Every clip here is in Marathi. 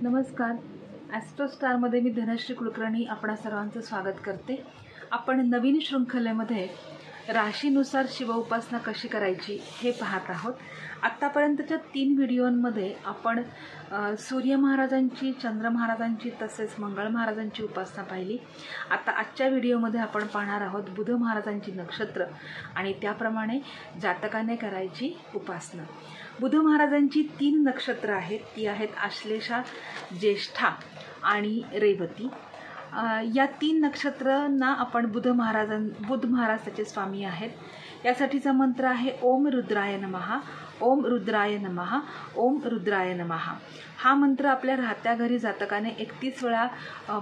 नमस्कार. ॲस्ट्रोस्टारमध्ये मी धनश्री कुलकर्णी आपणा सर्वांचं स्वागत करते. आपण नवीन शृंखलेमध्ये राशीनुसार शिवउपासना कशी करायची हे पाहत आहोत. आत्तापर्यंतच्या 3 व्हिडिओंमध्ये आपण सूर्य महाराजांची, चंद्र महाराजांची तसेच मंगळ महाराजांची उपासना पाहिली. आता आजच्या व्हिडिओमध्ये आपण पाहणार आहोत बुध महाराजांची नक्षत्र आणि त्याप्रमाणे जातकाने करायची उपासना. बुध महाराजांची 3 नक्षत्र आहेत. ती आहेत आश्लेषा, ज्येष्ठा आणि रेवती. या 3 नक्षत्रांना आपण बुध महाराज त्याचे स्वामी आहेत. यासाठीचा मंत्र आहे ओम रुद्राय नमः, ओम रुद्राय नमः, ओम रुद्राय नमः. हा मंत्र आपल्या राहत्या घरी जातकाने 31 वेळा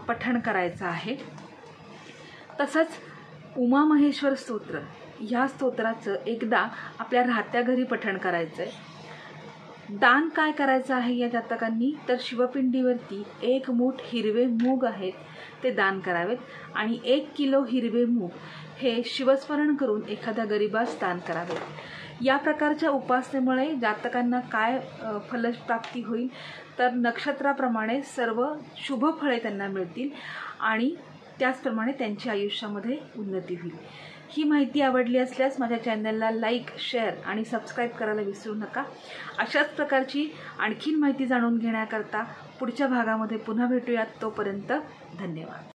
पठण करायचा आहे. तसंच उमामहेश्वर स्तोत्र ह्या स्तोत्राचं एकदा आपल्या राहत्या घरी पठण करायचं आहे. दान काय करायचं आहे या जातकांनी, तर शिवपिंडीवरती 1 मूठ हिरवे मूग आहेत ते दान करावेत आणि 1 किलो हिरवे मूग हे शिवस्मरण करून एखाद्या गरिबास दान करावेत. या प्रकारच्या उपासनेमुळे जातकांना काय फलप्राप्ती होईल, तर नक्षत्राप्रमाणे सर्व शुभ फळे त्यांना मिळतील आणि त्याचप्रमाणे त्यांच्या आयुष्यामध्ये उन्नती होईल. ही माहिती आवडली असल्यास माझ्या चॅनलला लाईक, शेअर आणि सबस्क्राईब करायला विसरू नका. अशाच प्रकारची आणखीन माहिती जाणून घेण्याकरता पुढच्या भागामध्ये पुन्हा भेटूयात. तोपर्यंत धन्यवाद.